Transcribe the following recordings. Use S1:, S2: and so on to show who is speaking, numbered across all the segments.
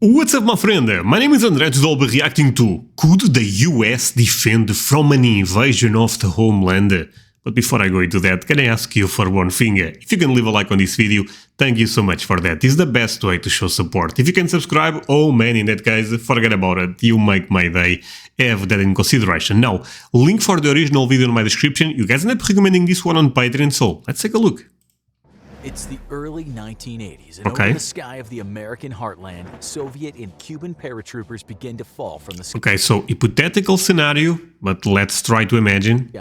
S1: What's up, my friend? My name is André. Today I'll be reacting to Could the US defend from an invasion of the Homeland? But before I go into that, can I ask you for one thing? If you can leave a like on this video, thank you so much for that. It's the best way to show support. If you can subscribe, oh man, in that case, forget about it. You make my day. Have that in consideration. Now, link for the original video in my description. You guys end up recommending this one on Patreon, so let's take a look.
S2: It's the early 1980s, and over the sky of the American heartland, Soviet and Cuban paratroopers begin to fall from the sky.
S1: Okay, so hypothetical scenario, but let's try to imagine.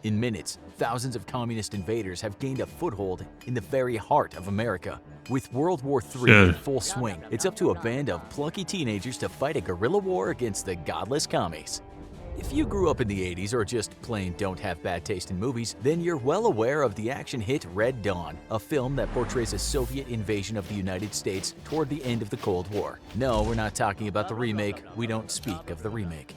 S2: In minutes, thousands of communist invaders have gained a foothold in the very heart of America. With World War III in full swing, it's up to a band of plucky teenagers to fight a guerrilla war against the godless commies. If you grew up in the 80s or just plain don't have bad taste in movies, then you're well aware of the action hit Red Dawn, a film that portrays a Soviet invasion of the United States toward the end of the Cold War. No, we're not talking about the remake. We don't speak of the remake.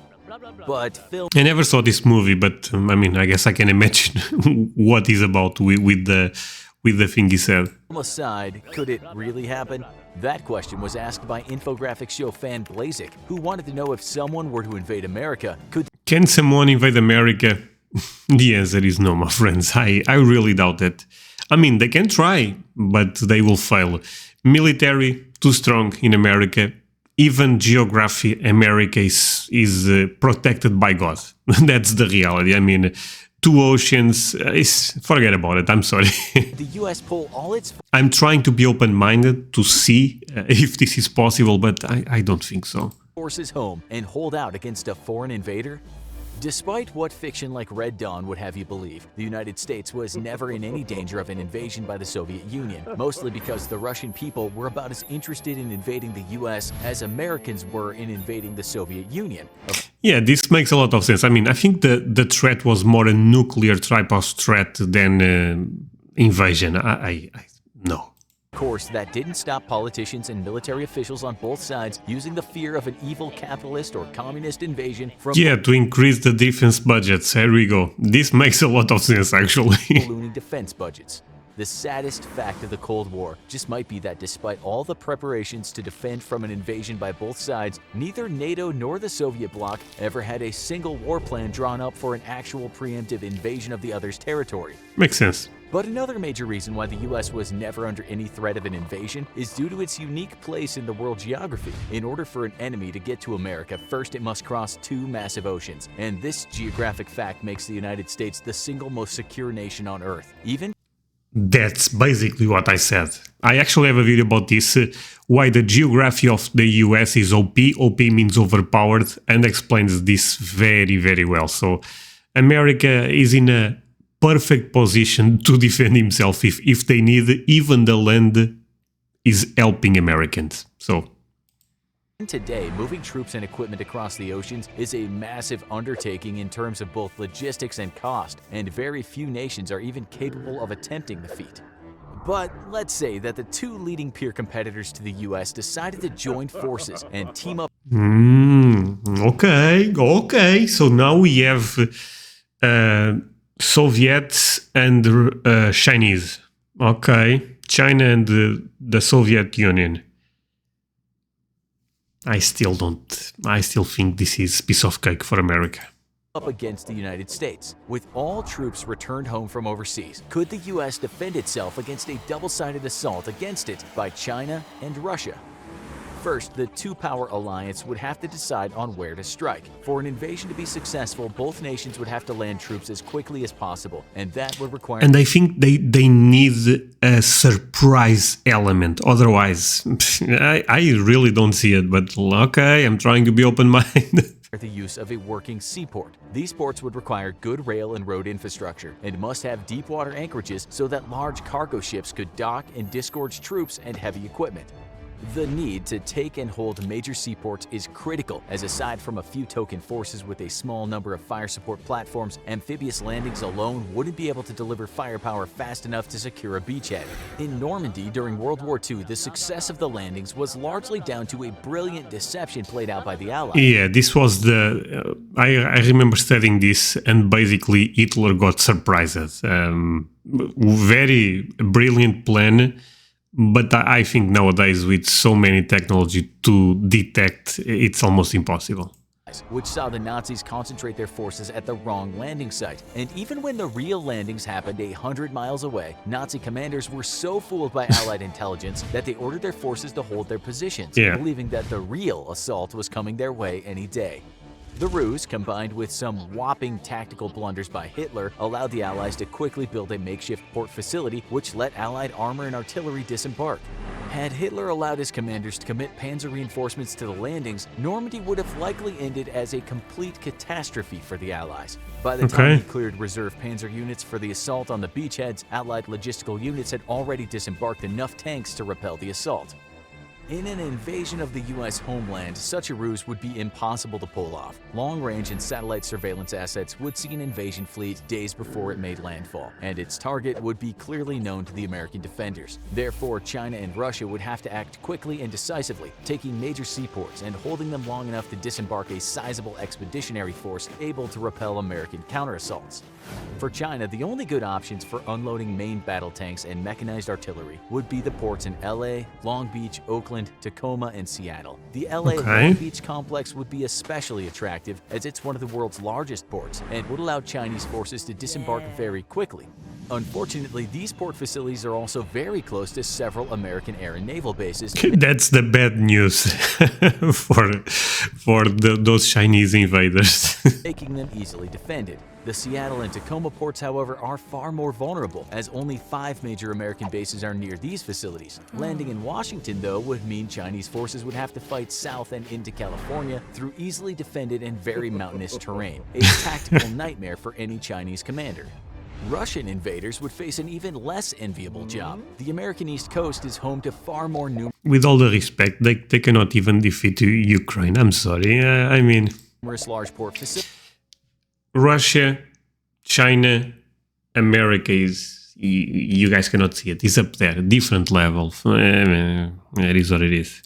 S2: But film...
S1: I never saw this movie, but I mean, I guess I can imagine what is about with the thing he said.
S2: Aside, could it really happen? That question was asked by infographics show fan Blazik, who wanted to know if someone were to invade America,
S1: Can someone invade America? The answer is no, my friends. I really doubt that. I mean, they can try, but they will fail. Military, too strong in America. Even geography, America is protected by God. That's the reality. I mean, two oceans, forget about it, I'm sorry.
S2: The US pull all its...
S1: I'm trying to be open-minded to see if this is possible, but I don't think so.
S2: ...forces home and hold out against a foreign invader? Despite what fiction like Red Dawn would have you believe, the United States was never in any danger of an invasion by the Soviet Union, mostly because the Russian people were about as interested in invading the US as Americans were in invading the Soviet Union.
S1: Yeah, this makes a lot of sense. I mean, I think the threat was more a nuclear type of threat than invasion. No.
S2: Of course, that didn't stop politicians and military officials on both sides using the fear of an evil capitalist or communist invasion from...
S1: Yeah, to increase the defense budgets. Here we go. This makes a lot of sense, actually.
S2: ...ballooning defense budgets. The saddest fact of the Cold War just might be that despite all the preparations to defend from an invasion by both sides, neither NATO nor the Soviet bloc ever had a single war plan drawn up for an actual preemptive invasion of the other's territory.
S1: Makes sense.
S2: But another major reason why the US was never under any threat of an invasion is due to its unique place in the world geography. In order for an enemy to get to America, first it must cross two massive oceans, and this geographic fact makes the United States the single most secure nation on Earth.
S1: That's basically what I said. I actually have a video about this, why the geography of the US is OP. OP means overpowered, and explains this very, very well. So America is in a perfect position to defend himself if they need. Even the land is helping Americans. So
S2: today, moving troops and equipment across the oceans is a massive undertaking in terms of both logistics and cost, and very few nations are even capable of attempting the feat. But let's say that the two leading peer competitors to the US decided to join forces and team up.
S1: Okay. So now we have Soviets and Chinese. Okay, China and the Soviet Union. I still think this is piece of cake for America.
S2: Up against the United States. With all troops returned home from overseas, could the US defend itself against a double-sided assault against it by China and Russia? First, the two-power alliance would have to decide on where to strike. For an invasion to be successful, both nations would have to land troops as quickly as possible, and that would require...
S1: And I think they need a surprise element. Otherwise, I really don't see it, but okay, I'm trying to be open-minded.
S2: The use of a working seaport. These ports would require good rail and road infrastructure and must have deep water anchorages so that large cargo ships could dock and disgorge troops and heavy equipment. The need to take and hold major seaports is critical, as aside from a few token forces with a small number of fire support platforms, amphibious landings alone wouldn't be able to deliver firepower fast enough to secure a beachhead. In Normandy during World War II, the success of the landings was largely down to a brilliant deception played out by the Allies.
S1: Yeah, this was the... I remember studying this, and basically Hitler got surprised. Very brilliant plan. But I think nowadays with so many technology to detect, it's almost impossible.
S2: Which saw the Nazis concentrate their forces at the wrong landing site. And even when the real landings happened 100 miles away, Nazi commanders were so fooled by Allied intelligence that they ordered their forces to hold their positions, believing that the real assault was coming their way any day. The ruse, combined with some whopping tactical blunders by Hitler, allowed the Allies to quickly build a makeshift port facility which let Allied armor and artillery disembark. Had Hitler allowed his commanders to commit panzer reinforcements to the landings, Normandy would have likely ended as a complete catastrophe for the Allies. By the time he cleared reserve panzer units for the assault on the beachheads, Allied logistical units had already disembarked enough tanks to repel the assault. In an invasion of the U.S. homeland, such a ruse would be impossible to pull off. Long-range and satellite surveillance assets would see an invasion fleet days before it made landfall, and its target would be clearly known to the American defenders. Therefore, China and Russia would have to act quickly and decisively, taking major seaports and holding them long enough to disembark a sizable expeditionary force able to repel American counterassaults. For China, the only good options for unloading main battle tanks and mechanized artillery would be the ports in LA, Long Beach, Oakland, Tacoma, and Seattle. The LA Long Beach complex would be especially attractive as it's one of the world's largest ports and would allow Chinese forces to disembark very quickly. Unfortunately, these port facilities are also very close to several American air and naval bases.
S1: That's the bad news for those Chinese invaders.
S2: Making them easily defended. The Seattle and Tacoma ports, however, are far more vulnerable, as only 5 major American bases are near these facilities. Landing in Washington, though, would mean Chinese forces would have to fight south and into California through easily defended and very mountainous terrain, a tactical nightmare for any Chinese commander. Russian invaders would face an even less enviable job. The American East Coast is home to far more
S1: With all the respect, they cannot even defeat Ukraine. I'm sorry. I mean,
S2: numerous large port facilities.
S1: Russia, China, America is, you guys cannot see it. It's up there, different level. It is what it is.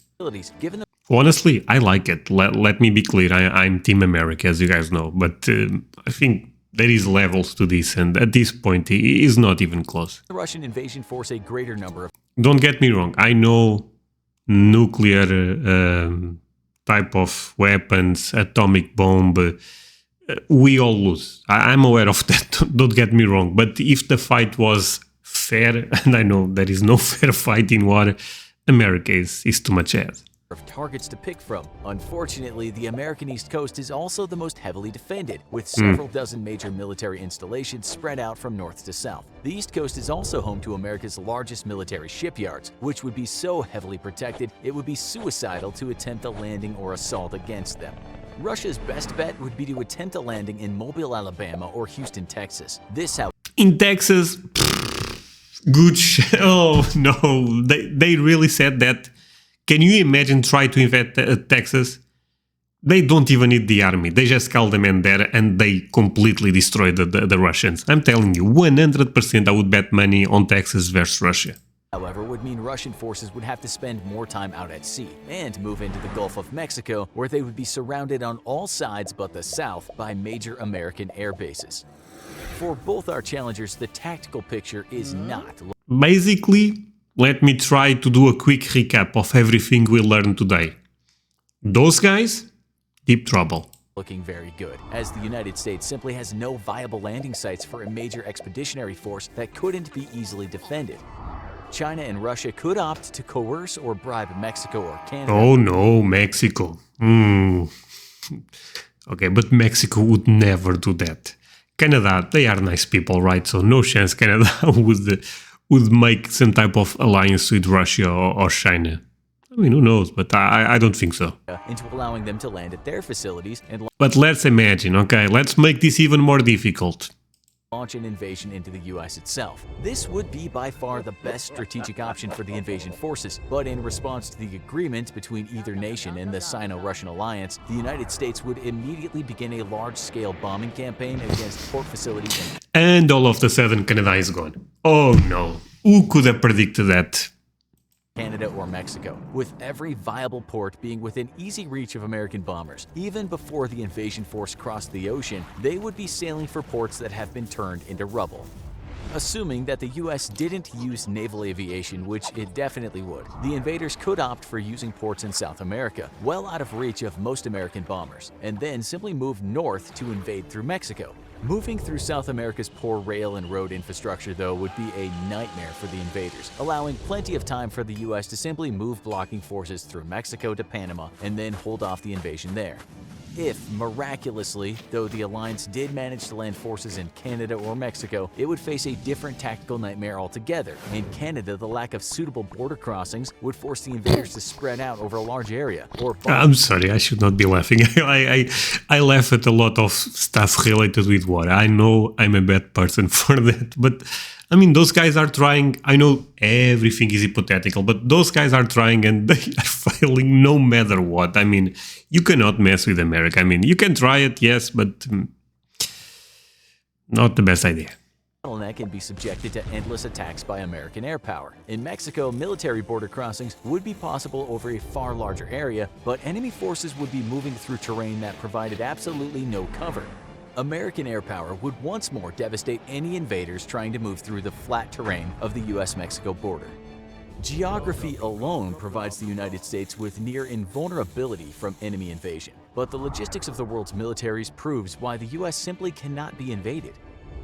S2: Given the
S1: Honestly, I like it. Let me be clear. I'm Team America, as you guys know. But I think there is levels to this, and at this point, it is not even close.
S2: The Russian invasion force a greater number of...
S1: Don't get me wrong. I know nuclear type of weapons, atomic bomb, we all lose. I'm aware of that. Don't get me wrong. But if the fight was fair, and I know there is no fair fight in war, America is too much ahead.
S2: Of targets to pick from. Unfortunately, the American East Coast is also the most heavily defended, with several dozen major military installations spread out from north to south. The East Coast is also home to America's largest military shipyards, which would be so heavily protected it would be suicidal to attempt a landing or assault against them. Russia's best bet would be to attempt a landing in Mobile, Alabama or Houston, Texas. This, however,
S1: in Texas, good oh no, they really said that. Can you imagine try to invade Texas? They don't even need the army. They just call them in there and they completely destroy the Russians. I'm telling you, 100% I would bet money on Texas versus Russia.
S2: However, would mean Russian forces would have to spend more time out at sea and move into the Gulf of Mexico, where they would be surrounded on all sides but the south by major American air bases. For both our challengers, the tactical picture is not...
S1: Basically, let me try to do a quick recap of everything we learned today. Those guys, deep trouble.
S2: Looking very good, as the United States simply has no viable landing sites for a major expeditionary force that couldn't be easily defended. China and Russia could opt to coerce or bribe Mexico or Canada.
S1: Oh no, Mexico. Okay, but Mexico would never do that. Canada, they are nice people, right? So no chance Canada would make some type of alliance with Russia or China. I mean, who knows, but I don't think so.
S2: Into allowing them to land at their facilities and
S1: but let's imagine, okay, let's make this even more difficult.
S2: Launch an invasion into the U.S. itself. This would be by far the best strategic option for the invasion forces, but in response to the agreement between either nation and the Sino-Russian alliance, the United States would immediately begin a large-scale bombing campaign against port facilities
S1: and all of a sudden Canada is gone. Oh no, who could have predicted that?
S2: Canada or Mexico, with every viable port being within easy reach of American bombers. Even before the invasion force crossed the ocean, they would be sailing for ports that have been turned into rubble. Assuming that the US didn't use naval aviation, which it definitely would, the invaders could opt for using ports in South America, well out of reach of most American bombers, and then simply move north to invade through Mexico. Moving through South America's poor rail and road infrastructure, though, would be a nightmare for the invaders, allowing plenty of time for the US to simply move blocking forces through Mexico to Panama and then hold off the invasion there. If, miraculously, though the alliance did manage to land forces in Canada or Mexico, it would face a different tactical nightmare altogether. In Canada, the lack of suitable border crossings would force the invaders to spread out over a large area.
S1: I'm sorry, I should not be laughing. I laugh at a lot of stuff related with war. I know I'm a bad person for that, but I mean, those guys are trying. I know everything is hypothetical, but those guys are trying and they are failing no matter what. I mean, you cannot mess with America. I mean, you can try it, yes, but not the best idea.
S2: Bottleneck can be subjected to endless attacks by American air power. In Mexico, military border crossings would be possible over a far larger area, but enemy forces would be moving through terrain that provided absolutely no cover. American air power would once more devastate any invaders trying to move through the flat terrain of the US-Mexico border. Geography alone provides the United States with near invulnerability from enemy invasion, but the logistics of the world's militaries proves why the US simply cannot be invaded.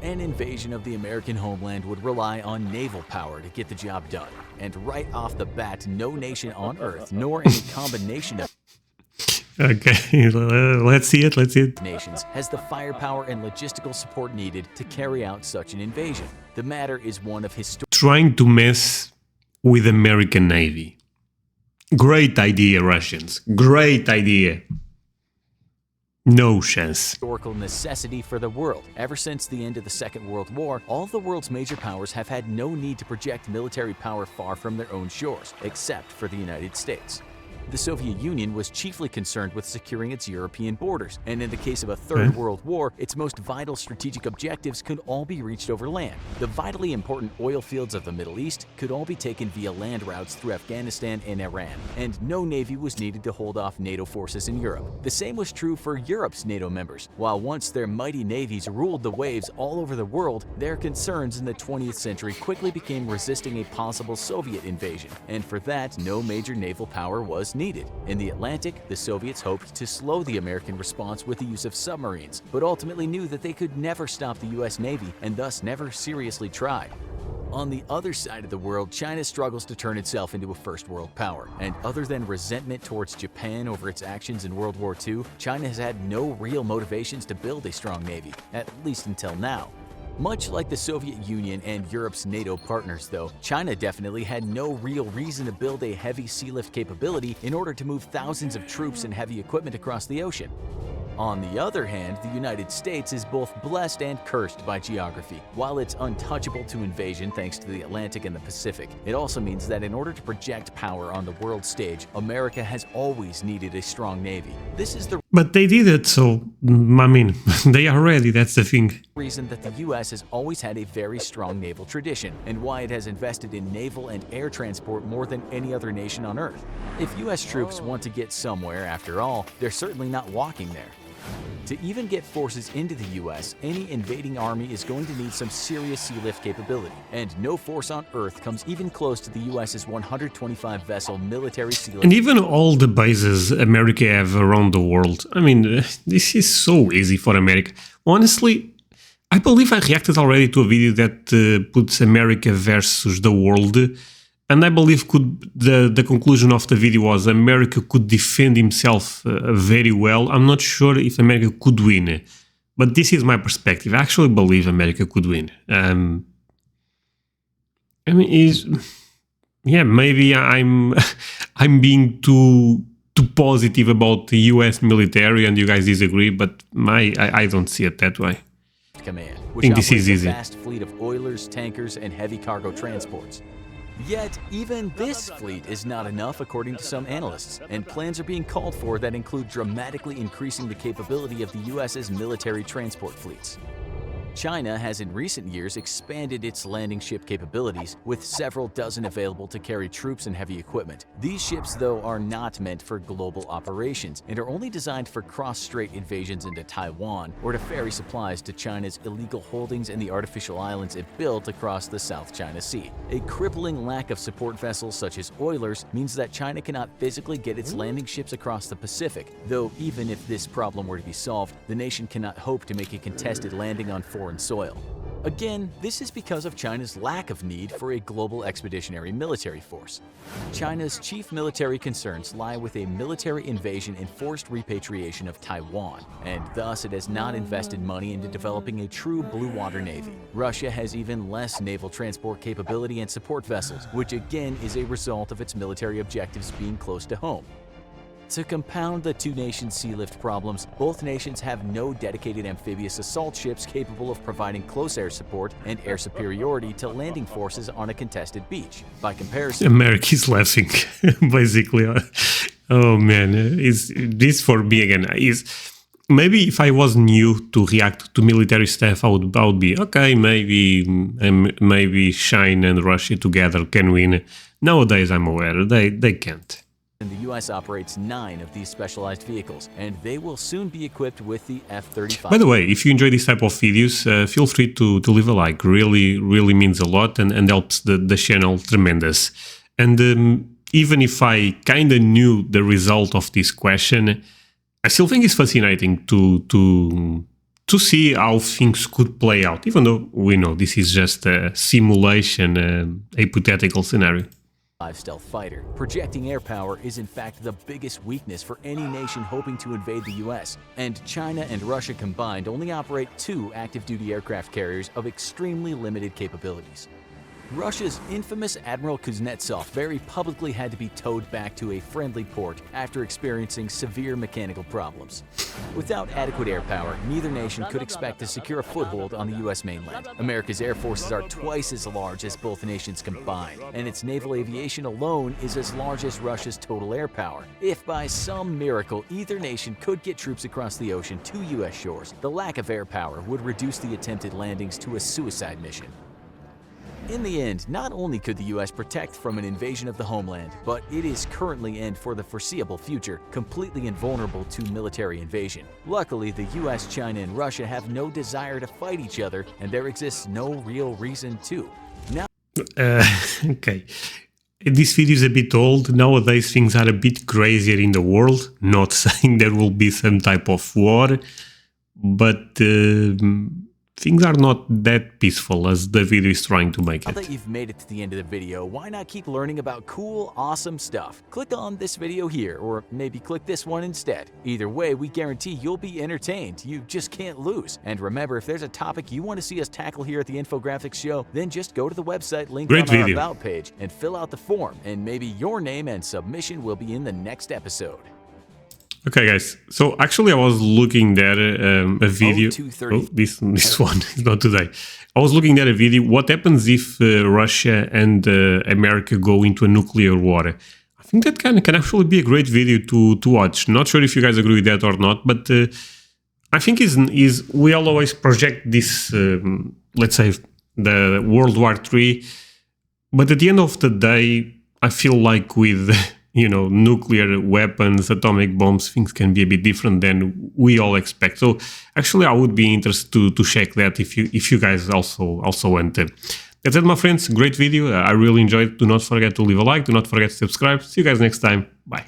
S2: An invasion of the American homeland would rely on naval power to get the job done, and right off the bat, no nation on Earth, nor any combination of
S1: Okay, let's see it.
S2: nations has the firepower and logistical support needed to carry out such an invasion. The matter is one of
S1: trying to mess with American Navy. Great idea, Russians. Great idea. No chance.
S2: Historical necessity for the world. Ever since the end of the Second World War, all of the world's major powers have had no need to project military power far from their own shores, except for the United States. The Soviet Union was chiefly concerned with securing its European borders, and in the case of a Third World War, its most vital strategic objectives could all be reached over land. The vitally important oil fields of the Middle East could all be taken via land routes through Afghanistan and Iran, and no navy was needed to hold off NATO forces in Europe. The same was true for Europe's NATO members. While once their mighty navies ruled the waves all over the world, their concerns in the 20th century quickly became resisting a possible Soviet invasion, and for that, no major naval power was needed. In the Atlantic, the Soviets hoped to slow the American response with the use of submarines, but ultimately knew that they could never stop the US Navy and thus never seriously tried. On the other side of the world, China struggles to turn itself into a first world power, and other than resentment towards Japan over its actions in World War II, China has had no real motivations to build a strong navy, at least until now. Much like the Soviet Union and Europe's NATO partners, though, China definitely had no real reason to build a heavy sea lift capability in order to move thousands of troops and heavy equipment across the ocean. On the other hand, the United States is both blessed and cursed by geography. While it's untouchable to invasion thanks to the Atlantic and the Pacific, it also means that in order to project power on the world stage, America has always needed a strong navy. This is the
S1: But they did it, so, I mean, they are ready, that's the thing.
S2: reason that the US has always had a very strong naval tradition, and why it has invested in naval and air transport more than any other nation on Earth. If US troops want to get somewhere, after all, they're certainly not walking there. To even get forces into the US, any invading army is going to need some serious sea lift capability, and no force on Earth comes even close to the US's 125-vessel military sea lift.
S1: And even all the bases America have around the world, I mean, this is so easy for America. Honestly, I believe I reacted already to a video that puts America versus the world, and I believe the conclusion of the video was America could defend himself very well. I'm not sure if America could win, but this is my perspective. I actually believe America could win. I mean, maybe I'm being too positive about the U.S. military, and you guys disagree, but I don't see it that way.
S2: Command,
S1: I
S2: which
S1: think this
S2: operates
S1: is easy.
S2: a vast fleet of oilers, tankers, and heavy cargo transports. Yet, even this fleet is not enough according to some analysts, and plans are being called for that include dramatically increasing the capability of the US's military transport fleets. China has in recent years expanded its landing ship capabilities, with several dozen available to carry troops and heavy equipment. These ships, though, are not meant for global operations and are only designed for cross-strait invasions into Taiwan or to ferry supplies to China's illegal holdings in the artificial islands it built across the South China Sea. A crippling lack of support vessels such as oilers means that China cannot physically get its landing ships across the Pacific, though even if this problem were to be solved, the nation cannot hope to make a contested landing on foreign soil. Again, this is because of China's lack of need for a global expeditionary military force. China's chief military concerns lie with a military invasion and forced repatriation of Taiwan, and thus it has not invested money into developing a true blue water navy. Russia has even less naval transport capability and support vessels, which again is a result of its military objectives being close to home. To compound the two nations' sea lift problems, both nations have no dedicated amphibious assault ships capable of providing close air support and air superiority to landing forces on a contested beach. By comparison,
S1: America's laughing, basically. Oh man, this for me again is maybe if I was new to react to military stuff, I would be okay. Maybe China and Russia together can win. Nowadays, I'm aware they can't.
S2: and the US operates 9 of these specialized vehicles, and they will soon be equipped with the F-35.
S1: By the way, if you enjoy this type of videos, feel free to leave a like. Really means a lot and helps the channel tremendous. And even if I kind of knew the result of this question, I still think it's fascinating to see how things could play out, even though we know this is just a simulation, a hypothetical scenario.
S2: Stealth fighter. Projecting air power is in fact the biggest weakness for any nation hoping to invade the US, and China and Russia combined only operate 2 active-duty aircraft carriers of extremely limited capabilities. Russia's infamous Admiral Kuznetsov very publicly had to be towed back to a friendly port after experiencing severe mechanical problems. Without adequate air power, neither nation could expect to secure a foothold on the US mainland. America's air forces are twice as large as both nations combined, and its naval aviation alone is as large as Russia's total air power. If by some miracle either nation could get troops across the ocean to US shores, the lack of air power would reduce the attempted landings to a suicide mission. In the end, not only could the US protect from an invasion of the homeland, but it is currently and for the foreseeable future completely invulnerable to military invasion. Luckily, the US, China, and Russia have no desire to fight each other, and there exists no real reason to. Now,
S1: okay. This video is a bit old. Nowadays things are a bit crazier in the world. Not saying there will be some type of war, but things are not that peaceful as the video is trying to make it.
S2: Now that you've made it to the end of the video, why not keep learning about cool, awesome stuff? Click on this video here, or maybe click this one instead. Either way, we guarantee you'll be entertained. You just can't lose. And remember, if there's a topic you want to see us tackle here at the Infographics Show, then just go to the website linked on our About page and fill out the form, and maybe your name and submission will be in the next episode.
S1: Okay, guys. So actually, I was looking at a video. Oh, this one is not today. I was looking at a video. What happens if Russia and America go into a nuclear war? I think that can actually be a great video to watch. Not sure if you guys agree with that or not, but I think we always project this, let's say, the World War III. But at the end of the day, I feel like with nuclear weapons, atomic bombs, things can be a bit different than we all expect. So actually, I would be interested to check that if you guys also want to. That's it, my friends. Great video. I really enjoyed it. Do not forget to leave a like. Do not forget to subscribe. See you guys next time. Bye.